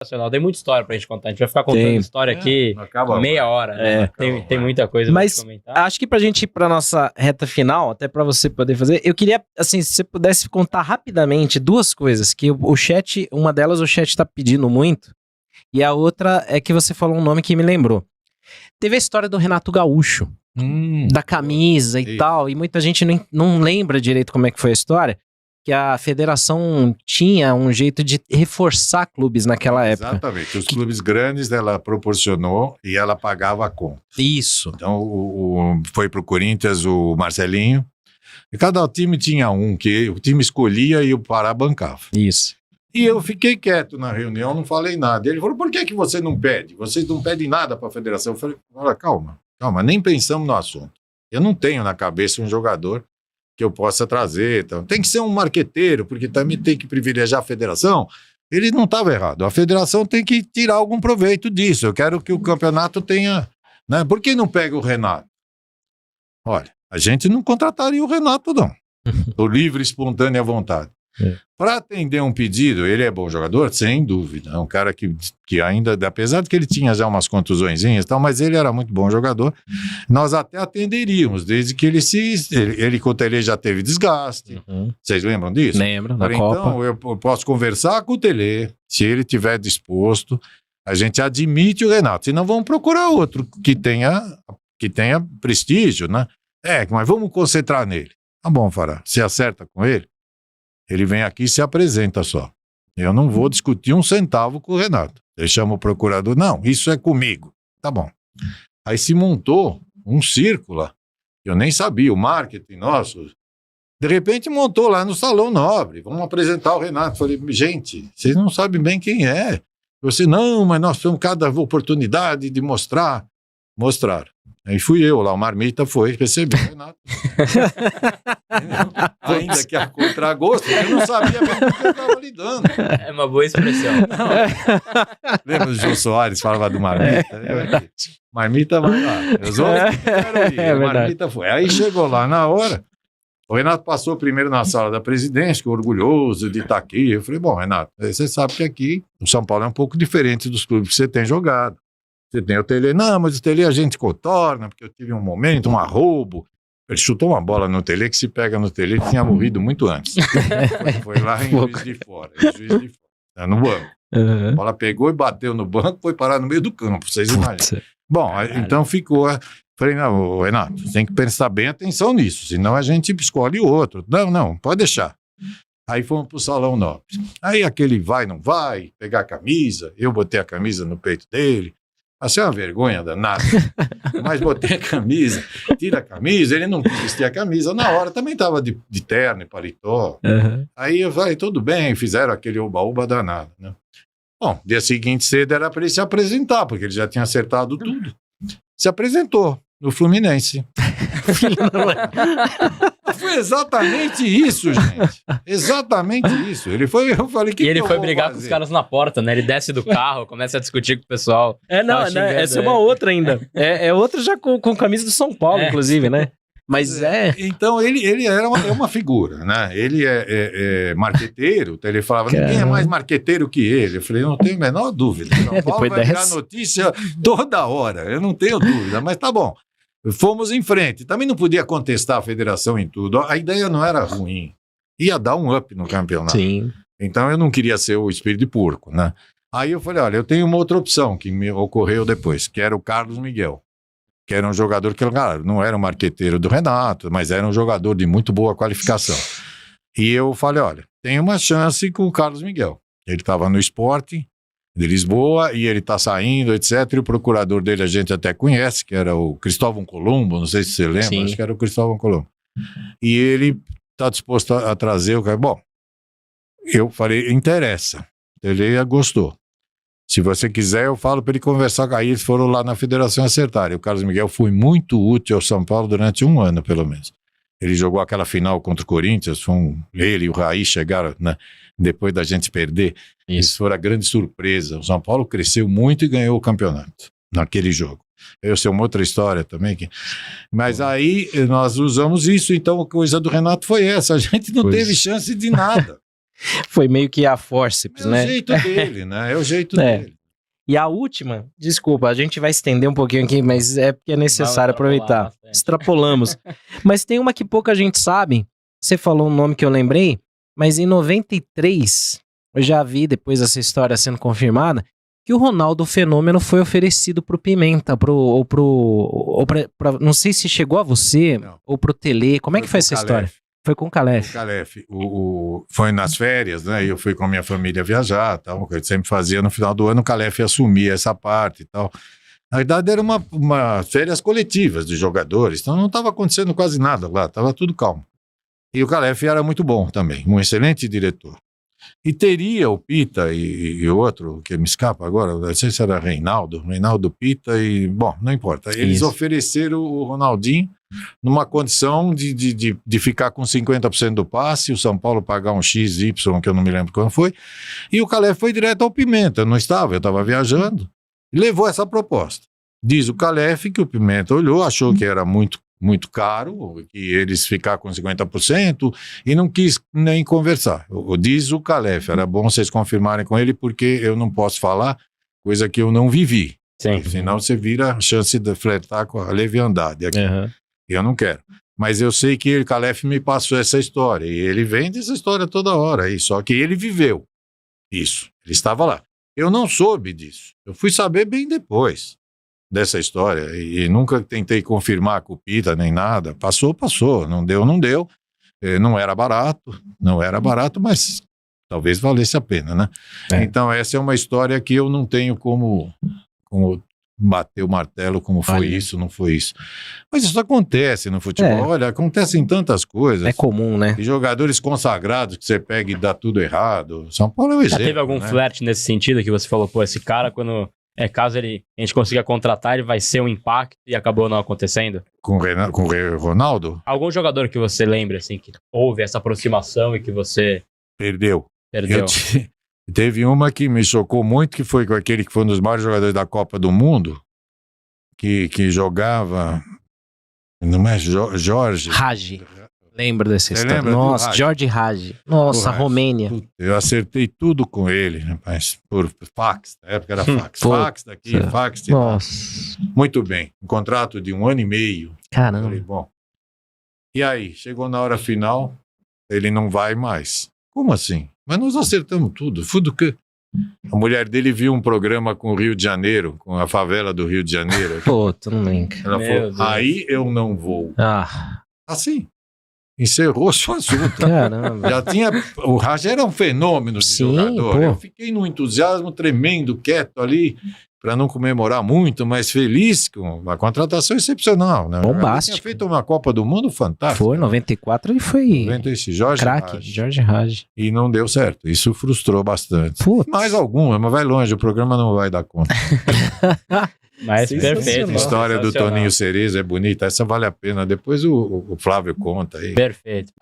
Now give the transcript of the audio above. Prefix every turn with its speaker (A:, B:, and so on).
A: sensacional. Tem muita história pra gente contar. A gente vai ficar contando história aqui meia hora. Né? Tem muita coisa pra comentar.
B: Mas acho que pra gente ir pra nossa reta final, até pra você poder fazer, eu queria, assim, se você pudesse contar rapidamente duas coisas, que o chat, uma delas o chat tá pedindo muito, e a outra é que você falou um nome que me lembrou. Teve a história do Renato Gaúcho, da camisa e tal, e muita gente não lembra direito como é que foi a história, que a federação tinha um jeito de reforçar clubes naquela época.
C: Exatamente. Os clubes grandes ela proporcionou e ela pagava a conta.
B: Isso.
C: Então foi pro Corinthians o Marcelinho, e cada time tinha um que o time escolhia e o Pará bancava.
B: Isso.
C: E eu fiquei quieto na reunião, não falei nada. Ele falou, por que você não pede? Vocês não pedem nada para a federação. Eu falei, olha, calma, nem pensamos no assunto. Eu não tenho na cabeça um jogador que eu possa trazer. Então. Tem que ser um marqueteiro, porque também tem que privilegiar a federação. Ele não estava errado. A federação tem que tirar algum proveito disso. Eu quero que o campeonato tenha... Né? Por que não pega o Renato? Olha, a gente não contrataria o Renato, não. Tô livre, espontânea vontade. Para atender um pedido, ele é bom jogador? Sem dúvida. É um cara que ainda, apesar de que ele tinha já umas contusõezinhas e tal, mas ele era muito bom jogador. Nós até atenderíamos, desde que ele com o Tele já teve desgaste. Vocês lembram disso?
B: Lembro, na Copa.
C: Então, eu posso conversar com o Tele, se ele estiver disposto, a gente admite o Renato. Senão vamos procurar outro que tenha prestígio, né? Mas vamos concentrar nele. Tá bom, Fará. Você acerta com ele? Ele vem aqui e se apresenta só. Eu não vou discutir um centavo com o Renato. Ele chama o procurador. Não, isso é comigo. Tá bom. Aí se montou um círculo. Eu nem sabia, o marketing nosso. De repente montou lá no Salão Nobre. Vamos apresentar o Renato. Falei, gente, vocês não sabem bem quem é. Você, não, mas nós temos cada oportunidade de mostrar. Mostraram. Aí fui eu lá, o Marmita foi receber o Renato. Ainda que a contragosto, eu não sabia bem o que eu estava lidando.
A: É uma boa expressão.
C: Lembra do Jô Soares, falava do Marmita? Marmita vai lá. Os outros quero ir. O Marmita foi. Aí chegou lá na hora, o Renato passou primeiro na sala da presidência, que orgulhoso de estar aqui. Eu falei, bom, Renato, você sabe que aqui o São Paulo é um pouco diferente dos clubes que você tem jogado. Você tem o Tele, não, mas o Tele a gente contorna, porque eu tive um momento, um arroubo. Ele chutou uma bola no Tele, que se pega no Tele, ele tinha morrido muito antes. Foi lá em Juiz de Fora, no banco. A bola pegou e bateu no banco, foi parar no meio do campo, vocês imaginam. Bom, então ficou... Falei, não, Renato, tem que prestar bem atenção nisso, senão a gente escolhe outro. Não, pode deixar. Aí fomos pro Salão Nobre. Aí aquele vai, não vai, pegar a camisa, eu botei a camisa no peito dele. Assim, é uma vergonha danada. Mas botei a camisa, tira a camisa, ele não quis vestir a camisa. Na hora também estava de terno e paletó. Aí eu falei, tudo bem, fizeram aquele oba-oba danado, né? Bom, dia seguinte cedo era para ele se apresentar, porque ele já tinha acertado tudo. Se apresentou no Fluminense. Foi exatamente isso, gente. Exatamente isso. Ele foi, eu falei que.
A: E ele foi brigar com os caras na porta, né? Ele desce do carro, começa a discutir com o pessoal.
B: Essa é uma outra ainda. É outra já com camisa do São Paulo, inclusive, né? Mas
C: Então, ele era uma figura, né? Ele é marqueteiro, então ele falava, ninguém é mais marqueteiro que ele. Eu falei, eu não tenho a menor dúvida. São Paulo vai virar notícia toda hora, eu não tenho dúvida, mas tá bom. Fomos em frente. Também não podia contestar a federação em tudo. A ideia não era ruim. Ia dar um up no campeonato.
B: Sim.
C: Então eu não queria ser o espírito de porco, né? Aí eu falei, olha, eu tenho uma outra opção que me ocorreu depois, que era o Carlos Miguel, que era um jogador que, cara, não era um marqueteiro do Renato, mas era um jogador de muito boa qualificação. E eu falei, olha, tem uma chance com o Carlos Miguel. Ele estava no Sport de Lisboa e ele está saindo, etc. E o procurador dele a gente até conhece, que era o Cristóvão Colombo, não sei se você lembra,
B: Sim.
C: Acho que era o Cristóvão Colombo. E ele está disposto a trazer o cara. Bom, eu falei, interessa. Ele gostou. Se você quiser, eu falo para ele conversar. Aí eles foram lá na federação acertar. E o Carlos Miguel foi muito útil ao São Paulo durante 1 ano, pelo menos. Ele jogou aquela final contra o Corinthians, ele e o Raí chegaram, né, depois da gente perder. Isso foi a grande surpresa. O São Paulo cresceu muito e ganhou o campeonato naquele jogo. Essa é uma outra história também. Mas aí nós usamos isso, então a coisa do Renato foi essa. A gente não teve chance de nada.
B: Foi meio que a forceps, né?
C: É o jeito dele, né? É o jeito dele.
B: E a última, desculpa, a gente vai estender um pouquinho aqui, mas é porque é necessário aproveitar. Extrapolamos. Mas tem uma que pouca gente sabe. Você falou um nome que eu lembrei, mas em 93, eu já vi, depois dessa história sendo confirmada, que o Ronaldo Fenômeno foi oferecido pro Pimenta, não sei se chegou a você, ou pro Tele. Como é que foi essa história? Foi com o Calef.
C: O Calef. Foi nas férias, né? Eu fui com a minha família viajar, tal, que eu sempre fazia no final do ano, o Calef assumia essa parte e tal. Na verdade, era uma férias coletivas de jogadores, então não estava acontecendo quase nada lá, estava tudo calmo. E o Calef era muito bom também, um excelente diretor. E teria o Pita e outro, que me escapa agora, não sei se era Reinaldo Pita e... Bom, não importa. Eles ofereceram o Ronaldinho numa condição de ficar com 50% do passe, o São Paulo pagar um XY, que eu não me lembro quando foi, e o Calef foi direto ao Pimenta, eu estava viajando, e levou essa proposta. Diz o Calef que o Pimenta olhou, achou que era muito caro, que eles ficar com 50% e não quis nem conversar. Diz o Calef, era bom vocês confirmarem com ele porque eu não posso falar coisa que eu não vivi.
A: Sim.
C: Senão você vira a chance de flertar com a leviandade aqui. Eu não quero. Mas eu sei que o Calef me passou essa história e ele vende essa história toda hora aí, só que ele viveu isso. Ele estava lá. Eu não soube disso. Eu fui saber bem depois dessa história e nunca tentei confirmar com o Pita nem nada. Passou, não deu. Não era barato, mas talvez valesse a pena, né? Então essa é uma história que eu não tenho como bater o martelo como foi isso, não foi isso. Mas isso acontece no futebol. Olha, acontece em tantas coisas.
B: É comum, né?
C: E jogadores consagrados que você pega e dá tudo errado. São Paulo é um exemplo.
A: Já teve algum flerte nesse sentido que você falou, pô, esse cara quando... caso a gente consiga contratar, ele vai ser um impacto e acabou não acontecendo?
C: Com o Ronaldo?
A: Algum jogador que você lembra, assim, que houve essa aproximação e que você...
C: Perdeu. Teve uma que me chocou muito, que foi com aquele que foi um dos maiores jogadores da Copa do Mundo, que jogava... Não é Jorge?
B: Ragi. Lembro dessa história. Nossa, Jorge Ragi. Nossa, Romênia.
C: Eu acertei tudo com ele, rapaz, por fax. Na época era fax. Fax daqui, fax de lá. Muito bem. Um contrato de 1 ano e meio.
B: Caramba.
C: Falei, bom. E aí, chegou na hora final, ele não vai mais. Como assim? Mas nós acertamos tudo. Tudo que... A mulher dele viu um programa com o Rio de Janeiro, com a favela do Rio de Janeiro.
B: Pô, tu não lembra.
C: Ela falou, aí eu não vou. Assim. Encerrou-se o assunto.
B: Caramba.
C: Já tinha... O Raj era um fenômeno de jogador. Pô. Eu fiquei num entusiasmo tremendo, quieto ali, para não comemorar muito, mas feliz com uma contratação excepcional, né?
B: Bombástico.
C: Ele tinha feito uma Copa do Mundo fantástica.
B: Foi, 94 ele foi...
C: 96, Jorge
B: Raj.
C: E não deu certo. Isso frustrou bastante.
B: Putz.
C: Mais alguma, mas vai longe, o programa não vai dar conta.
A: Mas perfeito.
C: A história do Toninho Cerezo é bonita, essa vale a pena. Depois o Flávio conta aí.
A: Perfeito.